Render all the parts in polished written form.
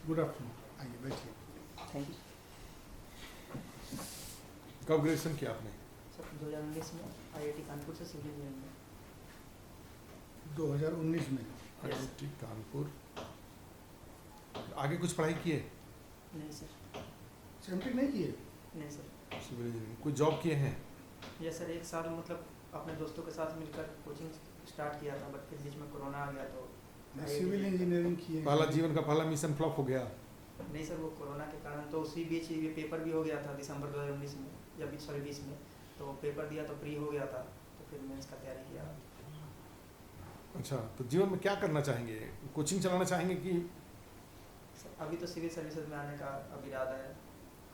Good afternoon, आइए बैठिए। Thank you. कब ग्रेजुएशन किया आपने? सर 2019 में आईआईटी कानपुर से सिविल इंजीनियरिंग में। 2019 में आईआईटी कानपुर। आगे कुछ पढ़ाई किए? नहीं सर। एमटेक नहीं किए? नहीं सर। सिविल इंजीनियरिंग कोई जॉब किए हैं? यस सर, एक साल मतलब अपने दोस्तों के साथ मिलकर कोचिंग स्टार्ट किया था, बट फिर बीच में कोरोना आ गया तो सिविल इंजीनियरिंग किए हैं। पहला जीवन का पहला मिशन फ्लॉप हो गया। नहीं सर, वो कोरोना के कारण तो उसी बीच ये पेपर भी हो गया था दिसंबर 2019 में या 20 में, तो पेपर दिया तो प्री हो गया था, तो फिर मेंस का तैयारी किया। अच्छा, तो जीवन में क्या करना चाहेंगे? कोचिंग चलाना चाहेंगे कि सर अभी तो सिविल सर्विसेज में आने का अब इरादा है,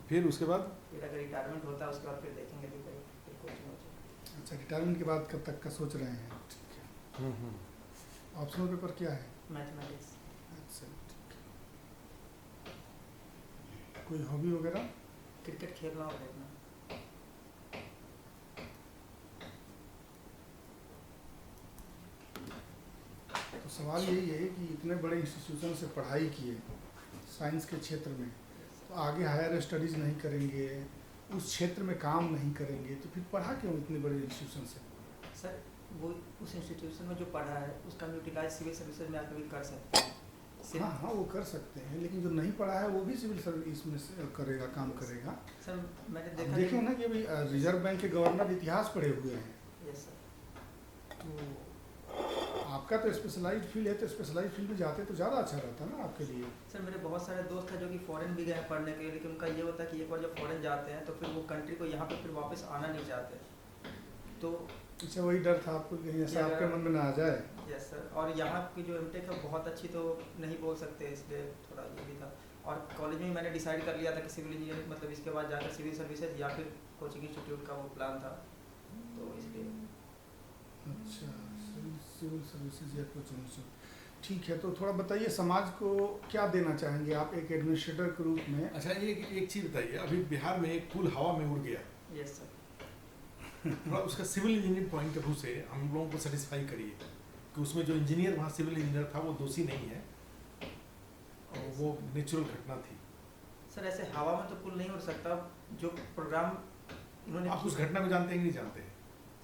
फिर उसके बाद? फिर अगर रिटायरमेंट होता है उसके बाद फिर देखेंगे फिर कोचिंग हो जाए। अच्छा, रिटायरमेंट के बाद कब तक का सोच रहे हैं? ठीक है। ऑप्शनल पेपर क्या है? मैथमेटिक्स। अच्छा, ठीक है। कोई हॉबी वगैरह? क्रिकेट खेलना और देखना। तो सवाल यही है कि इतने बड़े इंस्टीट्यूशन से पढ़ाई किए साइंस के क्षेत्र में, तो आगे हायर स्टडीज़ नहीं करेंगे, उस क्षेत्र में काम नहीं करेंगे, तो फिर पढ़ा क्यों इतने बड़े इंस्टीट्यूशन से? सर वो उस इंस्टीट्यूशन में जो पढ़ा है उसका यूटिलाइज सिविल सर्विसेज में आकर भी कर सकते हैं। हाँ हाँ, वो कर सकते हैं, लेकिन जो नहीं पढ़ा है वो भी सिविल सर्विस में करेगा, काम करेगा। सर मैंने अब देखा देखिए ना कि अभी रिजर्व बैंक के गवर्नर इतिहास पढ़े हुए हैं, यस सर। तो आपका तो स्पेशलाइज्ड फील्ड है, तो स्पेशलाइज्ड फील्ड में जाते तो ज़्यादा अच्छा रहता ना आपके लिए। सर मेरे बहुत सारे दोस्त हैं जो कि फॉरेन भी गए हैं पढ़ने के लिए, लेकिन उनका ये होता है कि एक बार जब फॉरेन जाते हैं तो फिर वो कंट्री को यहाँ पे फिर वापस आना नहीं चाहते, तो अच्छा, वही डर था आपको कहीं ऐसा आपके मन में ना आ जाए। Yes sir. और यहाँ की जो एमटेक है बहुत अच्छी तो नहीं बोल सकते, इसलिए थोड़ा ये भी था। और कॉलेज में ही मैंने डिसाइड कर लिया था कि सिविल इंजीनियरिंग मतलब इसके बाद जाकर सिविल सर्विसेज या फिर कोचिंग इंस्टीट्यूट का वो प्लान था, तो इसलिए। अच्छा, सिविल सर्विसेज या कोचिंग इंस्टीट्यूट, ठीक है। तो थोड़ा बताइए, समाज को क्या देना चाहेंगे आप एक एडमिनिस्ट्रेटर के रूप में? अच्छा, एक चीज़ बताइए, अभी बिहार में एक पुल हवा में उड़ गया, यस सर। थोड़ा उसका civil engineering point of view से हम लोगों को सेटिस्फाई करिए कि उसमें जो इंजीनियर वहाँ सिविल इंजीनियर था वो दोषी नहीं है और वो नेचुरल घटना थी। सर ऐसे हवा में तो पुल नहीं उड़ सकता, जो प्रोग्राम इन्होंने आप उस घटना को जानते हैं कि नहीं जानते?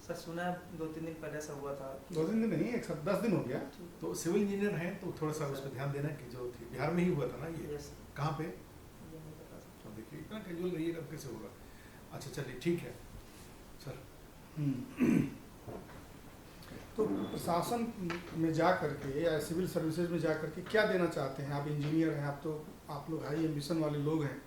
सर सुना है 2-3 दिन पहले ऐसा हुआ था। 2 दिन नहीं, 10 दिन हो गया। तो सिविल इंजीनियर हैं तो थोड़ा सा उस पर ध्यान देना कि जो थी बिहार में ही हुआ था ना ये। यस कहाँ पे? ये नहीं पता सर। तो देखिए इतना कैजुअल रहिएगा कैसे होगा। अच्छा चलिए ठीक है सर। तो प्रशासन में जा करके या सिविल सर्विसेज में जा करके क्या देना चाहते हैं? आप इंजीनियर हैं, आप लोग हाई एम्बिशन वाले लोग हैं,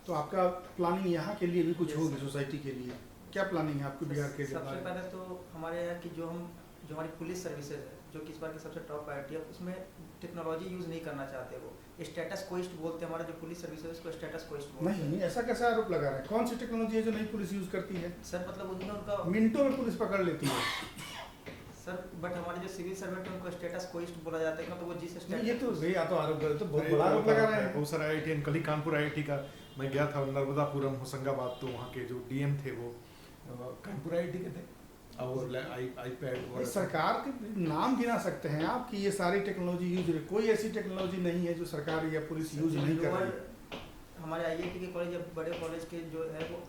तो आपका प्लानिंग यहाँ के लिए भी कुछ Yes, होगी, sir. सोसाइटी के लिए क्या प्लानिंग है आपको बिहार के लिए? सबसे पहले तो हमारे यहाँ की जो हमारी पुलिस सर्विसेज है जो कि इस बार की सबसे टॉप प्रायोरिटी है, उसमें टेक्नोलॉजी यूज़ नहीं करना चाहते। वो स्टेटस कोइस्ट बोलते हैं, हमारा जो पुलिस सर्विस है उसको स्टेटस कोइस्ट बोलते हैं। नहीं, ऐसा कैसा आरोप लगा रहे हैं? कौन सी टेक्नोलॉजी है जो नई पुलिस यूज़ करती है? सर मतलब उनमें उनका मिनटों में पुलिस पकड़ लेती है। सर बट हमारे जो सिविल सर्वेंट है उनको स्टेटस कोइस्ट बोला जाता है, मतलब वो जिस नहीं, ये तो भैया आप तो आरोप कर रहे, तो बहुत अरे बड़ा आरोप लगा रहे हैं। बहुत सारा IIT, कल ही कानपुर IIT का मैं गया था, नर्मदापुरम होशंगाबाद, तो वहाँ के जो DM थे वो कानपुर IIT के थे और iPad ये सरकार के नाम गिना सकते हैं आप कि ये सारी टेक्नोलॉजी यूज, कोई ऐसी टेक्नोलॉजी नहीं है जो सरकार या पुलिस यूज नहीं कर रही है। हमारे IIT के कॉलेज या बड़े कॉलेज के जो है वो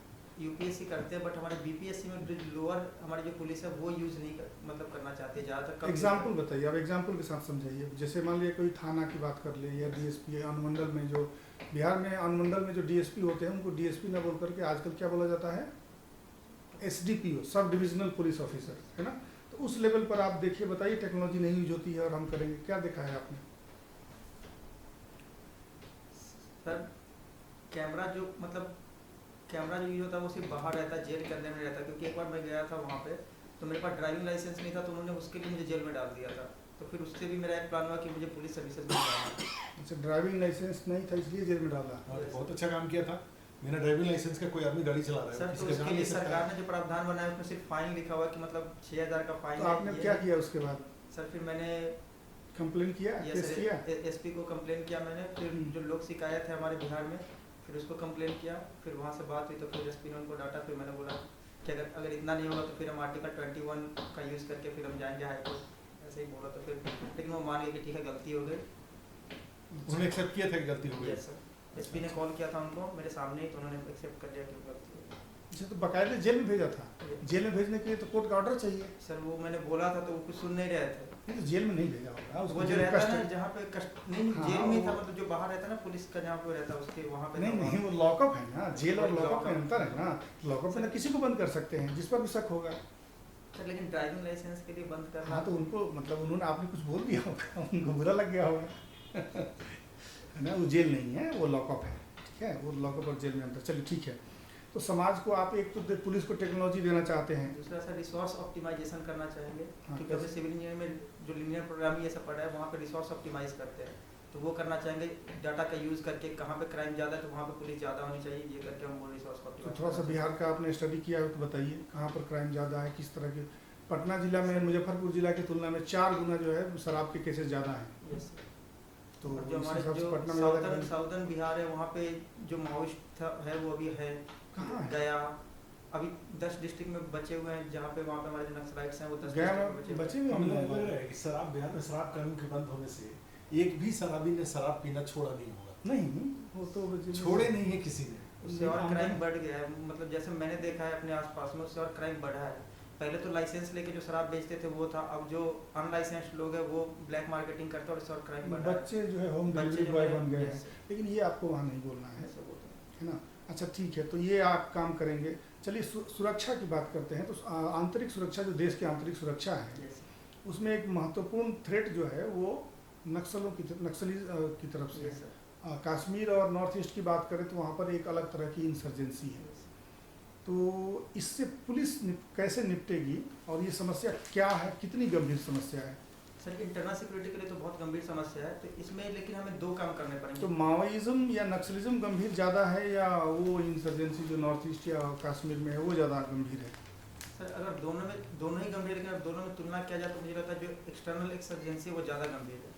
UPSC करते हैं, बट हमारे BPSC में जो लोअर हमारी जो पुलिस है वो यूज़ नहीं मतलब करना चाहते ज़्यादातर। एग्जाम्पल बताइए, आप एग्जाम्पल के साथ समझाइए। जैसे मान लीजिए कोई थाना की बात कर ले या DSP, अनुमंडल में जो बिहार में अनुमंडल में जो DSP होते हैं उनको DSP ना बोल करके आजकल क्या बोला जाता है? SDPO, sub divisional police officer, है ना? तो उस लेवल पर आप देखिए, बताइए टेक्नोलॉजी नहीं यूज होती है और हम करेंगे, क्या देखा है आपने? सर कैमरा जो यूज होता है वो सिर्फ बाहर रहता है, जेल के अंदर में रहता है। क्योंकि एक बार मैं गया था वहाँ पे तो मेरे पास ड्राइविंग लाइसेंस नहीं था, तो उन्होंने उसके लिए मुझे जेल में डाल दिया था। तो फिर उससे भी मेरा एक प्लान हुआ कि मुझे पुलिस सर्विसेज में जाना है। अच्छा, ड्राइविंग लाइसेंस नहीं था इसलिए जेल में डाला? बहुत अच्छा काम किया था। मेरा ड्राइविंग लाइसेंस का कोई आदमी गाड़ी चला रहा है सर तो उसके लिए सरकार ने जो प्रावधान बनाया उसमें सिर्फ फाइन लिखा हुआ कि मतलब 6000 का फाइन। तो आपने क्या किया उसके बाद? सर फिर मैंने कंप्लेन किया, केस किया? SP को कंप्लेन किया मैंने, फिर जो लोग शिकायत है हमारे बिहार में फिर उसको कंप्लेन किया, फिर वहाँ से बात हुई तो फिर SP ने उनको डांटा। फिर मैंने बोला कि अगर इतना नहीं होगा तो फिर हम आर्टिकल 21 का यूज़ करके फिर हम जाएंगे हाई कोर्ट, ऐसे ही बोला। तो फिर लेकिन वो मान गए कि ठीक है गलती हो गई, उन्होंने एक्सेप्ट किया था कि गलती हो गई। यस सर, एसपी ने कॉल किया था उनको मेरे सामने ही, तो उन्होंने एक्सेप्ट कर लिया कि वो गलती हो गई। इसे तो बाकायदे जेल में भेजा था। जेल में भेजने के लिए तो कोर्ट का ऑर्डर चाहिए। सर वो मैंने बोला था तो वो कुछ सुन नहीं रहे थे। नहीं तो जेल में नहीं भेजा होगा उसको, वो जो जेल में रहता है कष्ट- ना जहाँ पे कष्ट नहीं हाँ, जेल में था, वो- मतलब जो बाहर रहता है ना पुलिस का जहाँ पे रहता है उसके वहाँ पे नहीं था। नहीं, वो लॉकअप है ना, जेल और वही लॉकअप में लॉकअप। अंतर है ना। लॉकअप में ना किसी को बंद कर सकते हैं जिस पर भी शक होगा। सर लेकिन ड्राइविंग लाइसेंस के लिए बंद करना, हाँ तो उनको मतलब उन्होंने आपने कुछ बोल दिया होगा, उनको बुरा लग गया होगा है ना। वो जेल नहीं है, वो लॉकअप है, ठीक है। वो लॉकअप और जेल में अंतर। चलिए ठीक है। तो समाज को आप एक तो पुलिस को टेक्नोलॉजी देना चाहते हैं। दूसरा सर रिसोर्स ऑप्टिमाइजेशन करना चाहेंगे, हाँ, क्योंकि अभी कैसे? सिविल इंजीनियरिंग में जो लीनियर प्रोग्रामिंग ये सब पढ़ा है वहाँ पे रिसोर्स ऑप्टिमाइज करते हैं, तो वो करना चाहेंगे। डाटा का यूज़ करके कहाँ पे क्राइम ज़्यादा है तो वहाँ पे पुलिस ज़्यादा होनी चाहिए, ये करके हम वो रिसोर्स तो ऑप्टिमाइज। थोड़ा सा बिहार का आपने स्टडी किया है तो बताइए कहाँ पर क्राइम ज़्यादा है, किस तरह के। पटना जिला में मुजफ्फरपुर जिला की तुलना में 4 गुना जो है शराब के केसेस ज़्यादा हैं। यस तो और जो इस हमारे हिसाब से जो पटना में ज़्यादा साउदर्न crime साउदर्न बिहार है वहाँ पे जो माओइस्ट है वो अभी है। कहाँ है? गया अभी 10 डिस्ट्रिक्ट में बचे हुए हैं, जहाँ पे वहाँ पे हमारे जो नक्सलाइट्स हैं वो 10 गया डिस्ट्रिक्ट में में बचे हुए हमें हैं लग लोग। रहा है कि शराब बिहार में शराब कानून के बंद होने से एक भी शराबी ने शराब पीना छोड़ा नहीं होगा। नहीं वो तो छोड़े नहीं है किसी ने। उससे और क्राइम बढ़ गया है, मतलब जैसे मैंने देखा है अपने आसपास में उससे और क्राइम बढ़ा है। पहले तो लाइसेंस लेके जो शराब बेचते थे वो था, अब जो अनलाइसेंस्ड लोग हैं वो ब्लैक मार्केटिंग करते हैं और इससे और क्राइम बढ़ा है। बच्चे जो है होम बच्चे डिलीवरी जो बॉय है, बन गए हैं। yes, लेकिन ये आपको वहाँ नहीं बोलना है, ऐसे बोलते हैं। है ना। अच्छा ठीक है, तो ये आप काम करेंगे। चलिए सुरक्षा की बात करते हैं। तो आंतरिक सुरक्षा, जो देश की आंतरिक सुरक्षा है, Yes, उसमें एक महत्वपूर्ण थ्रेट जो है वो नक्सली की तरफ से yes, है। sir, कश्मीर और नॉर्थ ईस्ट की बात करें तो वहाँ पर एक अलग तरह की इंसर्जेंसी है। yes. तो इससे पुलिस कैसे निपटेगी और ये समस्या क्या है, कितनी गंभीर समस्या है? सर इंटरनल सिक्योरिटी के लिए तो बहुत गंभीर समस्या है, तो इसमें लेकिन हमें 2 काम करने पड़ेंगे। तो माओइज्म या नक्सलिज्म गंभीर ज़्यादा है या वो इंसर्जेंसी जो नॉर्थ ईस्ट या कश्मीर में है वो ज़्यादा गंभीर है? सर अगर दोनों ही गंभीर है, लेकिन अगर दोनों में तुलना किया जाए तो मुझे लगता है जो एक्सटर्नल इंसर्जेंसी है वो ज़्यादा गंभीर है।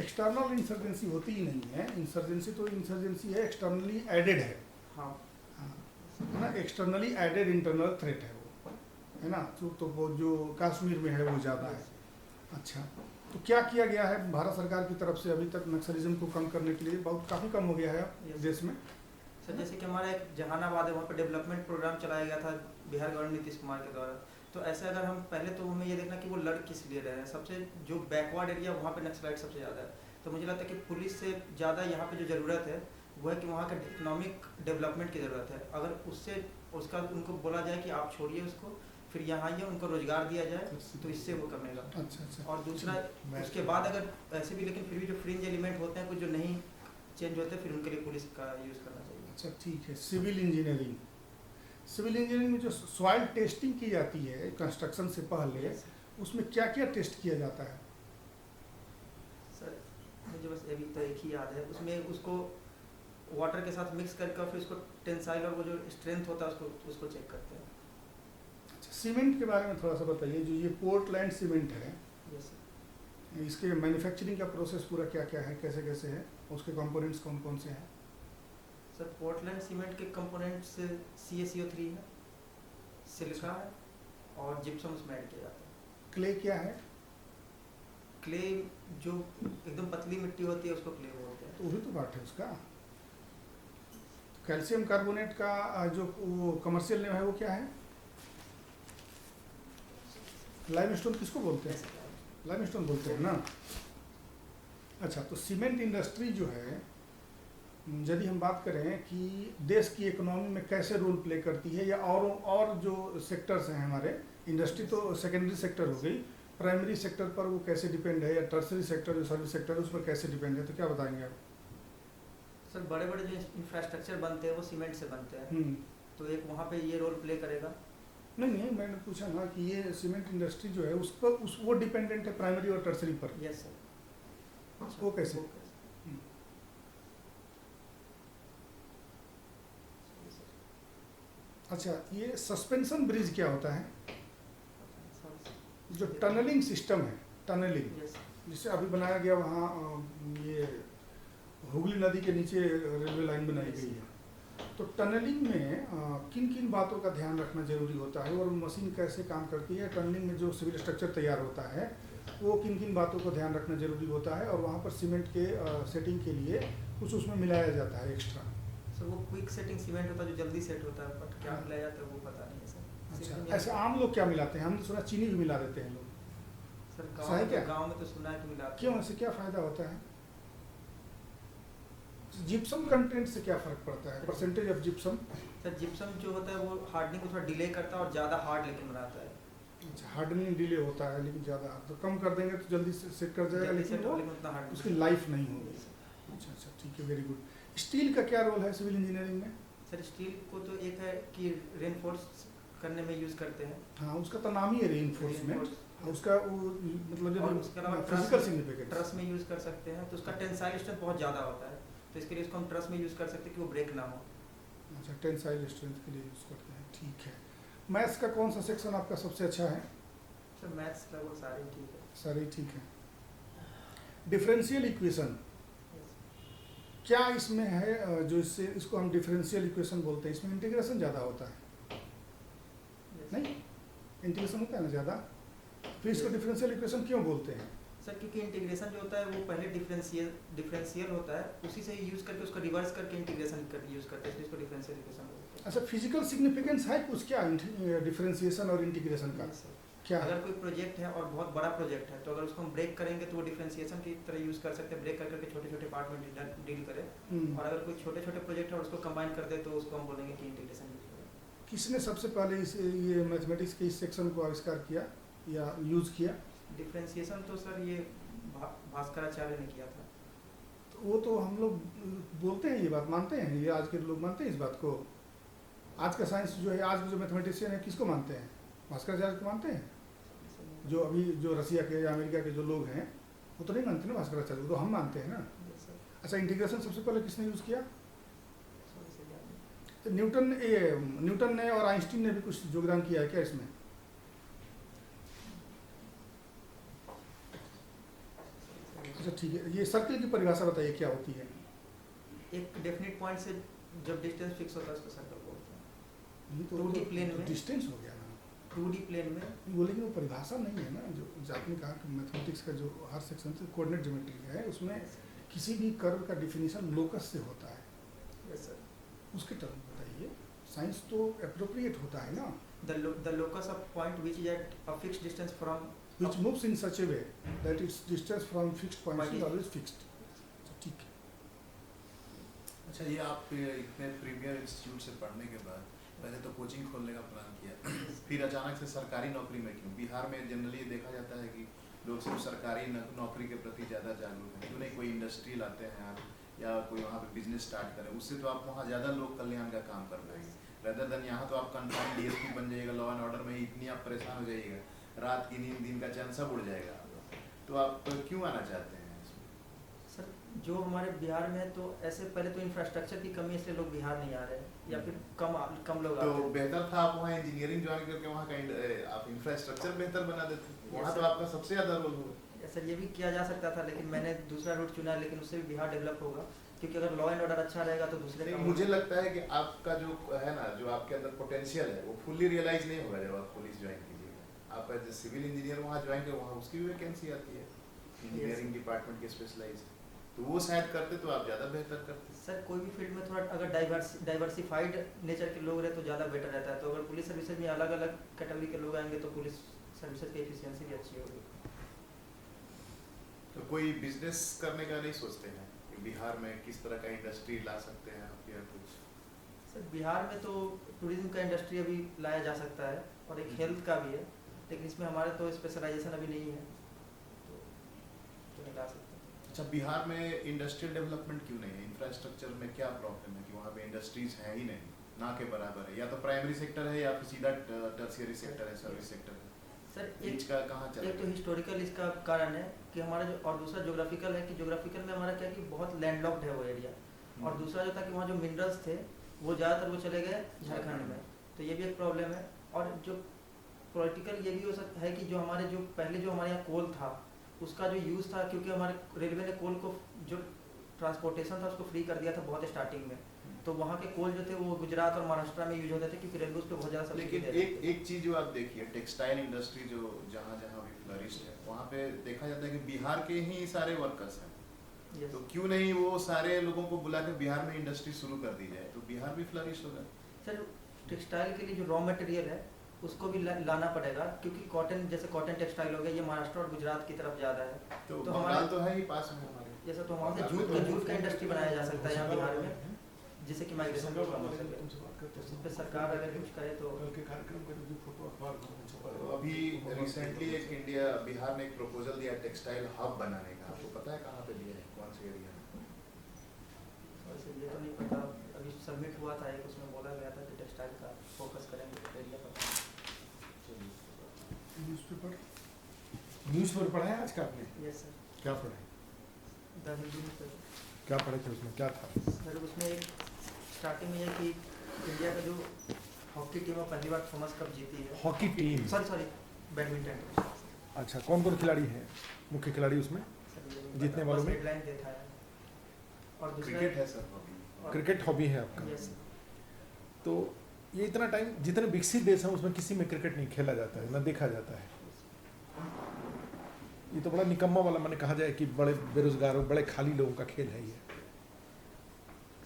एक्सटर्नल इंसर्जेंसी होती ही नहीं है। इंसर्जेंसी तो इंसर्जेंसी है, एक्सटर्नली एडेड है। हाँ हाँ, है ना। एक्सटर्नली एडेड इंटरनल थ्रेट है वो, है ना। तो वो जो कश्मीर में है वो ज़्यादा है। अच्छा, तो क्या किया गया है भारत सरकार की तरफ से अभी तक नक्सलिज्म को कम करने के लिए? बहुत काफ़ी कम हो गया है Yes. देश में। सर जैसे कि हमारा एक जहानाबाद है, वहाँ पे डेवलपमेंट प्रोग्राम चलाया गया था बिहार गवर्नमेंट नीतीश कुमार के द्वारा। तो ऐसे अगर हम पहले तो हमें ये देखना कि वो लड़ किस लिए रहे हैं। सबसे जो बैकवर्ड एरिया वहाँ पे नक्सलाइट सबसे ज़्यादा है, तो मुझे लगता है कि पुलिस से ज़्यादा यहाँ पे जो ज़रूरत है वो है कि वहाँ का इकोनॉमिक डेवलपमेंट की ज़रूरत है। अगर उससे उसका उनको बोला जाए कि आप छोड़िए उसको, फिर यहाँ आइए, उनको रोजगार दिया जाए, तो इससे वो कमेगा। अच्छा अच्छा। और दूसरा मैं- उसके बाद अगर ऐसे भी, लेकिन फिर भी जो फ्रिंज एलिमेंट होते हैं कुछ जो नहीं चेंज होते, फिर उनके लिए पुलिस का यूज़ करना चाहिए। अच्छा ठीक है। सिविल इंजीनियरिंग, सिविल इंजीनियरिंग में जो सॉइल टेस्टिंग की जाती है कंस्ट्रक्शन से पहले, उसमें क्या क्या टेस्ट किया जाता है? सर मुझे बस अभी तो एक ही याद है, उसमें उसको वाटर के साथ मिक्स करके और फिर उसको टेंसाइल और वो जो स्ट्रेंथ होता है उसको चेक करते हैं। अच्छा, सीमेंट के बारे में थोड़ा सा बताइए। जो ये पोर्टलैंड सीमेंट है, यस इसके मैन्युफैक्चरिंग का प्रोसेस पूरा क्या क्या है, कैसे कैसे है, उसके कंपोनेंट्स कौन कौन से हैं? सर पोर्टलैंड सीमेंट के कंपोनेंट्स CaCO3 है, सिलिका है और जिप्सम उसमें ऐड किया जाता है। क्ले क्या है? क्ले जो एकदम पतली मिट्टी होती है उसको क्ले बोलते हैं। तो वही तो बात है उसका। कैल्शियम कार्बोनेट का जो वो कमर्शियल नेम है वो क्या है? लाइमस्टोन किसको बोलते हैं? लाइमस्टोन बोलते हैं ना। अच्छा, तो सीमेंट इंडस्ट्री जो है, यदि हम बात करें कि देश की इकोनॉमी में कैसे रोल प्ले करती है, या और जो सेक्टर्स हैं हमारे, इंडस्ट्री तो सेकेंडरी सेक्टर हो गई, प्राइमरी सेक्टर पर वो कैसे डिपेंड है, या टर्सरी सेक्टर जो सर्विस सेक्टर है उस पर कैसे डिपेंड है, तो क्या बताएंगे आप? सर बड़े बड़े जो इंफ्रास्ट्रक्चर बनते हैं वो सीमेंट से बनते हैं, तो एक वहाँ पे ये रोल प्ले करेगा। नहीं, मैंने पूछा ना कि ये सीमेंट इंडस्ट्री जो है उस पर वो डिपेंडेंट है प्राइमरी और टर्सरी पर। Yes sir. वो कैसे? अच्छा, ये सस्पेंशन ब्रिज क्या होता है? जो टनलिंग सिस्टम है, टनलिंग यस जिसे अभी बनाया गया वहाँ, ये हुगली नदी के नीचे रेलवे लाइन बनाई गई है। तो टनलिंग में किन किन बातों का ध्यान रखना जरूरी होता है, और मशीन कैसे काम करती है? टनलिंग में जो सिविल स्ट्रक्चर तैयार होता है वो किन किन बातों को ध्यान रखना जरूरी होता है, और वहाँ पर सीमेंट के सेटिंग के लिए कुछ उसमें मिलाया जाता है एक्स्ट्रा। सर वो क्विक सेटिंग सीमेंट होता है जो जल्दी सेट होता है, बट क्या हाँ। मिलाया जाता है वो पता नहीं है सर। अच्छा, ऐसे आम लोग क्या मिलाते हैं? हमने सुना चीनी भी मिला देते हैं लोग। सर ऐसा है क्या? गाँव में तो सुना है कि मिलाते हैं। क्यों, ऐसे क्या फायदा होता है? जिप्सम कंटेंट से क्या फर्क पड़ता है, percentage of gypsum? Sir gypsum जो होता है वो हार्डनिंग को थोड़ा डिले करता है और ज़्यादा हार्ड लेकिन बनाता है। अच्छा, हार्डनिंग डिले होता है लेकिन ज़्यादा, तो कम कर देंगे तो जल्दी से सेट कर जाएगा, जल्दी लेकिन सेट वो लेकिन उतना हार्ड उसकी लाइफ नहीं होगी। अच्छा अच्छा, ठीक है, वेरी गुड। स्टील का क्या रोल है सिविल इंजीनियरिंग में? सर स्टील को तो एक है कि रेनफोर्स करने में यूज़ करते हैं। हाँ, उसका तो नाम ही है रीइंफोर्समेंट। उसका वो मतलब और उसके अलावा फिजिकल सिग्निफिकेंस, ट्रस में यूज़ कर सकते हैं, तो उसका टेंसाइल स्ट्रेंथ बहुत ज़्यादा होता है, तो इसके लिए उसको हम ट्रस में यूज़ कर सकते हैं कि वो ब्रेक ना हो। अच्छा, टेंसाइल स्ट्रेंथ के लिए यूज़ करते हैं, ठीक है। मैथ्स का कौन सा सेक्शन आपका सबसे अच्छा है? सर मैथ्स लगभग सारे ही ठीक है। सारे ही ठीक है। डिफरेंशियल इक्वेशन क्या इसमें है जो इससे, इसको हम डिफरेंशियल इक्वेशन बोलते हैं, इसमें इंटीग्रेशन ज़्यादा होता है? नहीं, इंटीग्रेशन होता है ना ज़्यादा, फिर इसको डिफरेंशियल इक्वेशन क्यों बोलते हैं? सर क्योंकि इंटीग्रेशन जो होता है वो पहले डिफरेंशियल होता है, उसी से यूज़ करके उसको रिवर्स करके इंटीग्रेशन करके यूज़ करते हैं, इसलिए इसको डिफरेंशियल इक्वेशन बोलते हैं। अच्छा, फिजिकल सिग्निफिकेंस है कुछ क्या डिफरेंशिएशन और इंटीग्रेशन का? Yes, sir। क्या? अगर कोई प्रोजेक्ट है और बहुत बड़ा प्रोजेक्ट है तो अगर उसको हम ब्रेक करेंगे तो वो डिफरेंशिएशन की तरह यूज़ कर सकते हैं, ब्रेक कर करके छोटे छोटे पार्ट में डील करें। और अगर कोई छोटे छोटे प्रोजेक्ट है और उसको कंबाइन कर दे तो उसको हम बोलेंगे कि इंटीग्रेशन यूज़ करें। किसने सबसे पहले इस ये मैथमेटिक्स के इस सेक्शन को आविष्कार किया या यूज़ किया? डिफरेंशिएशन तो सर ये भास्कराचार्य ने किया था। तो वो तो हम लोग बोलते हैं, ये बात मानते हैं, ये आज के लोग मानते हैं इस बात को। आज का साइंस जो है, आज के जो मैथमेटिशियन है, किसको मानते हैं? भास्कराचार्य को मानते हैं? जो अभी जो रसिया के या अमेरिका के जो लोग हैं वो तो नहीं मानते ना भास्कराचार्य को, तो हम मानते हैं ना। Yes, sir। अच्छा, इंटीग्रेशन सबसे पहले किसने यूज़ किया? Sorry, sir, याद नहीं। तो न्यूटन ने और आइंस्टीन ने भी कुछ योगदान किया है क्या इसमें? अच्छा ठीक है, ये सर्कल की परिभाषा बताइए क्या होती है? एक डेफिनेट पॉइंट से जब डिस्टेंस फिक्स होता है उसको सर्कल बोलते हैं। ये तो 2D प्लेन में डिस्टेंस हो गया ना 2D प्लेन में। वो, लेकिन वो परिभाषा नहीं है ना, जो आपने कहा कि मैथमेटिक्स का जो हर सेक्शन से कोऑर्डिनेट ज्योमेट्री है, उसमें किसी भी कर्व का डिफिनीशन लोकस से होता है। Yes, sir। उसके टर्म बताइए, साइंस तो एप्रोप्रिएट होता है ना, The locus of point which is at a fixed distance from which moves in such a way that its distance from fixed point is always fixed। ठीक है। अच्छा, ये आप इतने प्रीमियर इंस्टीट्यूट से पढ़ने के बाद पहले तो कोचिंग खोलने का प्लान किया, फिर अचानक से सरकारी नौकरी में क्यों? बिहार में जनरली देखा जाता है कि लोग सिर्फ सरकारी नौकरी के प्रति ज़्यादा जागरूक हैं। क्यों नहीं कोई इंडस्ट्री लाते हैं आप, या कोई वहाँ पे बिजनेस स्टार्ट करें, उससे तो आप वहाँ ज़्यादा लोक कल्याण का काम कर पाएंगे, रेदर देन यहाँ तो आप कन्फाइंड डीएसपी बन जाइएगा, लॉ एंड ऑर्डर में ही इतनी आप परेशान हो जाइएगा, रात की नींद, दिन का चैन सब उड़ जाएगा। तो आप क्यों आना चाहते हैं इसमें? सर जो हमारे बिहार में है तो ऐसे पहले तो इंफ्रास्ट्रक्चर की कमी है इसलिए लोग बिहार नहीं आ रहे हैं, या फिर कम लोग आते तो हैं। बेहतर था आप वहाँ इंजीनियरिंग ज्वाइन करके वहाँ का आप इंफ्रास्ट्रक्चर बेहतर बना देते, वहाँ तो आपका सबसे ज़्यादा रोल होगा। सर ये भी किया जा सकता था, लेकिन मैंने दूसरा रूट चुना, लेकिन उससे भी बिहार डेवलप होगा, क्योंकि अगर लॉ एंड ऑर्डर अच्छा रहेगा तो दूसरे नहीं, काम मुझे लगता है कि आपका जो है ना, जो आपके अंदर पोटेंशियल है वो फुल्ली रियलाइज नहीं होगा जब आप पुलिस ज्वाइन कीजिएगा। आप एज ए सिविल इंजीनियर वहाँ ज्वाइन करें, वहाँ उसकी भी वैकेंसी आती है इंजीनियरिंग डिपार्टमेंट के स्पेशलाइज, तो वो शायद करते तो आप ज़्यादा बेहतर करते। सर कोई भी फील्ड में थोड़ा अगर डाइवर्सिफाइड नेचर के लोग रहे तो ज़्यादा बेटर रहता है। तो अगर पुलिस सर्विसेज में अलग अलग कैटेगरी के लोग आएंगे तो पुलिस सर्विसेज की एफिशिएंसी भी अच्छी होगी। तो कोई बिजनेस करने का नहीं सोचते हैं कि बिहार में किस तरह का इंडस्ट्री ला सकते हैं आप या कुछ? सर बिहार में तो टूरिज्म का इंडस्ट्री अभी लाया जा सकता है और एक हेल्थ का भी है, लेकिन इसमें हमारे तो स्पेशलाइजेशन अभी नहीं है, तो नहीं ला सकते। अच्छा, बिहार में इंडस्ट्रियल डेवलपमेंट क्यों नहीं है? इंफ्रास्ट्रक्चर में क्या प्रॉब्लम है कि वहाँ पे इंडस्ट्रीज है ही नहीं, ना के बराबर है? या तो प्राइमरी सेक्टर है या फिर सीधा टर्शियरी सेक्टर है, सर्विस सेक्टर है। सर बीच का कहाँ चल एक तो हिस्टोरिकल इसका कारण है कि हमारा जो, और दूसरा ज्योग्राफिकल है कि ज्योग्राफिकल में हमारा क्या कि बहुत लैंडलॉक्ड है वो एरिया, और दूसरा जो था कि वहाँ जो मिनरल्स थे वो ज़्यादातर वो चले गए झारखंड में, तो ये भी एक प्रॉब्लम है। और जो पॉलिटिकल ये भी हो सकता है कि जो हमारे जो पहले जो हमारे यहाँ कोल था उसका जो यूज़ था, क्योंकि हमारे रेलवे ने कोल को जो ट्रांसपोर्टेशन था उसको फ्री कर दिया था बहुत स्टार्टिंग में, तो वहाँ के कोल जो थे वो गुजरात और महाराष्ट्र में यूज होते थे क्योंकि रेलवे उस पर बहुत ज़्यादा लेकिन सब्सिडी एक एक चीज जो आप देखिए, टेक्सटाइल इंडस्ट्री जो जहाँ जहाँ भी फ्लरिश्ड है, वहाँ पे देखा जाता है कि बिहार के ही सारे वर्कर्स हैं। Yes. तो क्यों नहीं वो सारे लोगों को बुला के बिहार में इंडस्ट्री शुरू कर दी जाए, तो बिहार भी फ्लरिश होगा। सर टेक्सटाइल के लिए जो रॉ मटेरियल है उसको भी लाना पड़ेगा, क्योंकि कॉटन जैसे कॉटन टेक्सटाइल हो गया ये महाराष्ट्र और गुजरात की तरफ ज़्यादा है। तो तो बंगाल हमारे तो है ही पास में हमारे। जैसे तो वहाँ से जूट का इंडस्ट्री बनाया जा सकता है यहाँ बिहार में, जिससे कि माइग्रेशन को कम हो सके। तो उस पर सरकार अगर कुछ करे तो अभी रिसेंटली एक इंडिया बिहार ने एक प्रपोजल दिया टेक्सटाइल हब बनाने का, आपको पता है कहाँ पे दिया है, कौन से एरिया में? वैसे ये तो नहीं पता, अभी सबमिट हुआ था एक, उसमें बोला गया था कि टेक्सटाइल का फोकस करेंगे एरिया पर। न्यूज़पेपर पढ़ा है आज का आपने? Yes sir. क्या पढ़ा है? The Hindu newspaper. क्या पढ़े थे उसमें, क्या था? सर उसमें एक स्टार्टिंग में ये कि इंडिया का जो हॉकी टीम है पहली बार थॉमस कप जीती है। Hockey team? Sorry badminton. अच्छा, कौन कौन खिलाड़ी हैं मुख्य खिलाड़ी उसमें? जीतने वालों में? हेडलाइन देखा है। और दूसरा क्रिकेट है सर हॉबी। क्रिकेट हॉबी है आपका? यस। तो ये इतना टाइम जितने विकसित देश हैं उसमें किसी में क्रिकेट नहीं खेला जाता है, ना देखा जाता है। ये तो बड़ा निकम्मा वाला मैंने कहा जाए कि बड़े बेरोजगारों, बड़े खाली लोगों का खेल है ये।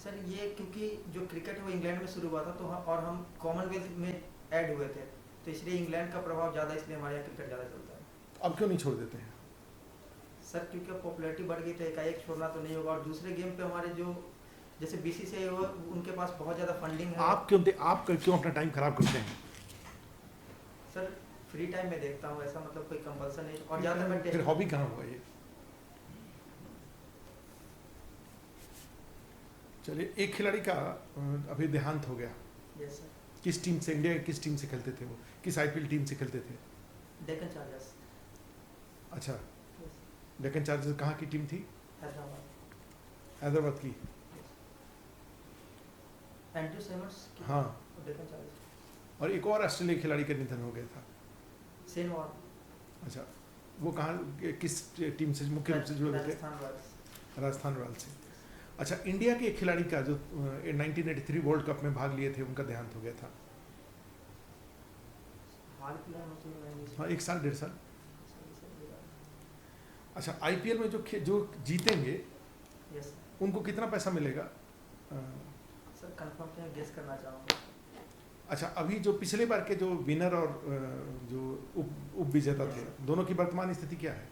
सर ये क्योंकि जो क्रिकेट है वो इंग्लैंड में शुरू हुआ था, तो और हम कॉमनवेल्थ में ऐड हुए थे, तो इसलिए इंग्लैंड का प्रभाव ज़्यादा, इसलिए हमारे यहाँ क्रिकेट ज़्यादा चलता है। अब क्यों नहीं छोड़ देते हैं? सर क्योंकि पॉपुलैरिटी बढ़ गई तो एकाएक छोड़ना तो नहीं होगा, और दूसरे गेम पे हमारे जो जैसे बीसीसीआई हो उनके पास बहुत ज़्यादा फंडिंग है। आप क्यों अपना टाइम खराब करते हैं? सर फ्री टाइम में देखता हूँ, ऐसा मतलब कोई कंपल्सन नहीं, और ज़्यादातर मैं फिर हॉबी कहाँ हुआ ये? चलिए, एक खिलाड़ी का अभी देहांत हो गया। Yes sir. किस टीम से, इंडिया की किस टीम से खेलते थे वो? किस आईपीएल टीम से खेलते थे? डेक्कन चार्जर्स। अच्छा, डेक्कन चार्जर्स कहाँ की टीम थी? हैदराबाद। हैदराबाद की। एंड्रयू सेमर्स की हाँ। डेक्कन चार्जर्स। और एक और ऑस्ट्रेलिया खिलाड़ी का निधन हो गया था। सेन वॉर्न। अच्छा, वो कहाँ, किस टीम से मुख्य रूप से जुड़े हुए थे? राजस्थान रॉयल्स। राजस्थान रॉयल्स से। अच्छा, इंडिया के एक खिलाड़ी का जो 1983 वर्ल्ड कप में भाग लिए थे, उनका देहांत हो गया था। हाल फिलहाल में तो मैं नहीं- हाँ, 1 साल 1.5 साल। अच्छा, आईपीएल में जो जीतेंगे यस सर। उनको कितना पैसा मिलेगा? सर कंफर्म क्या गेस करना चाहूँगा। अच्छा, अभी जो पिछले बार के जो विनर और जो उप विजेता थे, दोनों की वर्तमान स्थिति क्या है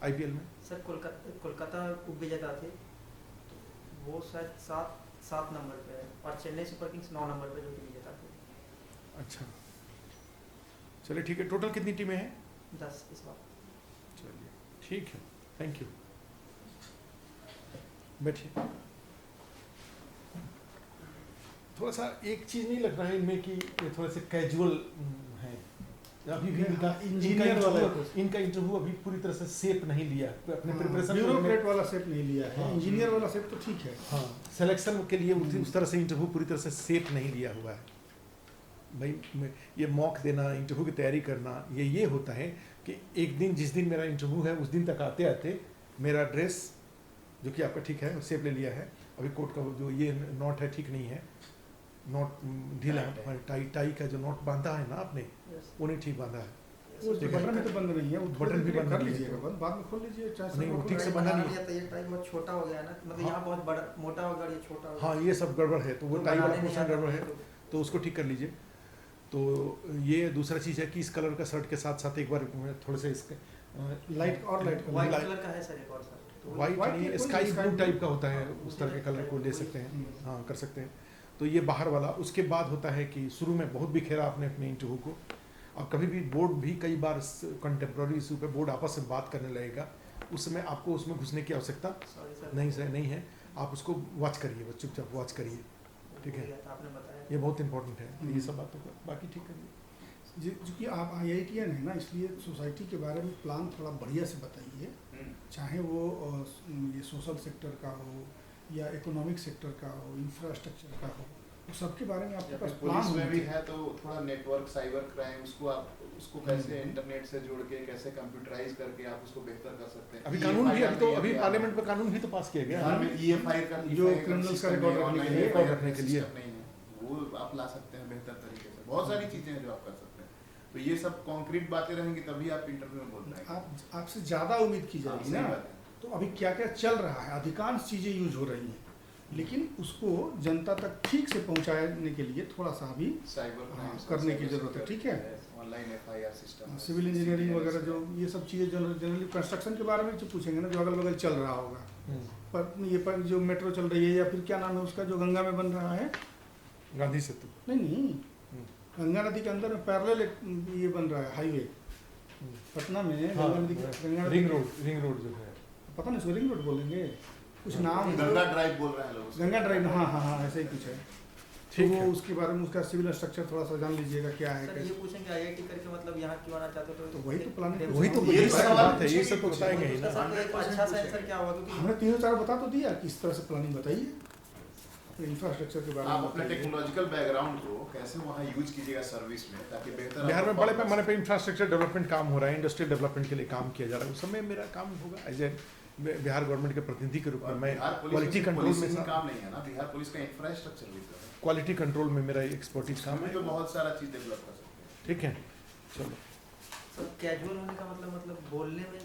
आईपीएल में? सर कोलकाता उप विजेता थे, वो शायद 7 नंबर पे है, और चेन्नई सुपर किंग्स 9 नंबर पे जो कि विजेता थे। अच्छा, चलिए ठीक है। टोटल कितनी टीमें हैं? 10 इस बार। चलिए ठीक है, थैंक यू। बैठिए। थोड़ा सा एक चीज़ नहीं लग रहा है इनमें कि ये थोड़े से कैजुअल हैं अभी भी? इनका इंटरव्यू अभी पूरी तरह से शेप नहीं लिया अपने प्रिपरेशन। ब्यूरोक्रेट वाला शेप नहीं लिया है, हाँ। इंजीनियर वाला शेप तो ठीक है। हाँ, सिलेक्शन के लिए उस तरह से इंटरव्यू पूरी तरह से शेप नहीं लिया हुआ है भाई। ये मॉक देना, इंटरव्यू की तैयारी करना, ये होता है कि एक दिन, जिस दिन मेरा इंटरव्यू है उस दिन तक आते आते मेरा ड्रेस जो कि आपका ठीक है शेप ले लिया है, अभी कोट का जो ये नॉट है ठीक नहीं है, नॉट ढीला है, टाई का जो नॉट बांधा है ना आपने, वो नहीं ठीक बांधा है। वो बटन में तो बंद नहीं है, वो बटन भी बंद कर नहीं है। लीजिएगा बंद, बाद में खोल लीजिए, चाहे नहीं, वो सब ठीक से खोल बंधा लीजिए। नहीं है। तो ये टाई बहुत छोटा हो गया है ना, मतलब हाँ। यहाँ बहुत बड़ा मोटा हो गया और ये छोटा हो गया। हाँ, ये सब गड़बड़ है, तो वो तो टाई वाला बनाने नहीं पोर्शन आता गड़बड़ है, तो- तो उसको ठीक कर लीजिए। तो ये दूसरा चीज़ है कि इस कलर का शर्ट के साथ साथ एक बार थोड़े से इसके लाइट और लाइट कर व्हाइट लाइट- कलर का है सर एक और शर्ट। तो वाइट white नहीं, नहीं, स्काई कोई ब्लू sky टाइप blue। का होता है, हाँ, उस तरह के कलर को ले कोई- सकते हैं। हम्म। हाँ, कर सकते हैं। तो ये बाहर वाला, उसके बाद होता है कि शुरू में बहुत बिखेरा आपने अपने इंटरव्यू को, और कभी भी बोर्ड भी कई बार कंटेम्प्रेरी इशू पे बोर्ड आपस में बात करने लगेगा, उस समय आपको उसमें घुसने की आवश्यकता सॉरी सर। नहीं है। आप उसको वॉच करिए, बस चुपचाप वॉच करिए, ठीक है? आपने बताया। ये बहुत इंपॉर्टेंट है। ये सब बातों का बाकी ठीक है। क्योंकि आप IITian है ना, इसलिए सोसाइटी के बारे में प्लान थोड़ा बढ़िया से बताइए, चाहे वो ये सोशल सेक्टर का हो या इकोनॉमिक सेक्टर का हो, इंफ्रास्ट्रक्चर का हो, तो सबके बारे में आपके या पास फिर प्लान पुलिस में होना भी चाहिए। है तो थोड़ा नेटवर्क साइबर क्राइम उसको कैसे इंटरनेट से जोड़ के कैसे कंप्यूटराइज करके आप उसको बेहतर कर सकते हैं। अभी कानून भी EFI अभी बिहार पार्लियामेंट में कानून भी तो पास किया गया बिहार है। में EFI का जो EFI criminals का system record नहीं है, रखने के online लिए, FIR रखने के लिए। system नहीं है, वो आप ला सकते हैं बेहतर तरीके से। बहुत सारी चीजें हैं जो आप कर सकते हैं। तो ये सब कॉन्क्रीट बातें रहेंगी तभी आप इंटरव्यू में बोल पाएंगे। आपसे ज़्यादा उम्मीद की हाँ, जाएगी सही ना। बात है। तो अभी क्या क्या चल रहा है, अधिकांश चीज़ें यूज हो रही हैं, लेकिन उसको जनता तक ठीक से पहुंचाने के लिए थोड़ा सा अभी साइबर हाँ, क्राइम करने की जरूरत है, ठीक है। Online FIR system, civil engineering वगैरह जो ये सब चीज़ें जनरली कंस्ट्रक्शन के बारे में जो पूछेंगे ना, जो अगल बगल चल रहा होगा, पर जो मेट्रो चल रही है या फिर क्या नाम है उसका जो गंगा में बन रहा है, गांधी सेतु। नहीं गंगा नदी के अंदर में पैरेलल ये बन रहा है हाईवे पटना में, हाँ, गंगा नदी गंगा रिंग नदी रोड जो है। पता नहीं उसको रिंग रोड बोलेंगे, कुछ नाम है। गंगा ड्राइव बोल रहे हैं लोग उसको। गंगा ड्राइव, हाँ ऐसे ही कुछ है। तो ठीक वो है। उसके बारे में उसका सिविल स्ट्रक्चर थोड़ा सा जान लीजिएगा क्या है सर कैसे। ये पूछेंगे IIT करके मतलब यहाँ क्यों आना चाहते हो? तो वही तो प्लानिंग वही तो ये यही सारी सवाल बात है, ये सब तो पूछिए, बताएंगे ही उसका ना। सर एक अच्छा सा आंसर क्या होगा? क्योंकि हमने तीनों चार बता तो दिया किस तरह से प्लानिंग बताइए, तो इंफ्रास्ट्रक्चर के बारे आप में अपने बताइए। टेक्नोलॉजिकल बैकग्राउंड को कैसे वहाँ यूज कीजिएगा सर्विस में ताकि बेहतर बिहार में आपको बड़े performance- पैमाने पे इंफ्रास्ट्रक्चर डेवलपमेंट काम हो रहा है, इंडस्ट्रियल डेवलपमेंट के लिए काम किया जा रहा है। उस समय मेरा काम होगा एज ए बिहार गवर्नमेंट के प्रतिनिधि के रूप और में मैं बिहार पुलिस क्वालिटी में कंट्रोल में पुलिस ही सा- काम नहीं है ना, बिहार पुलिस का इंफ्रास्ट्रक्चर भी तो है। क्वालिटी कंट्रोल में मेरा एक्सपर्टीज काम उसमें है। तो बहुत सारा चीज डेवलप कर सकते हैं। ठीक है, चलो। सर कैजुअल होने का मतलब बोलने में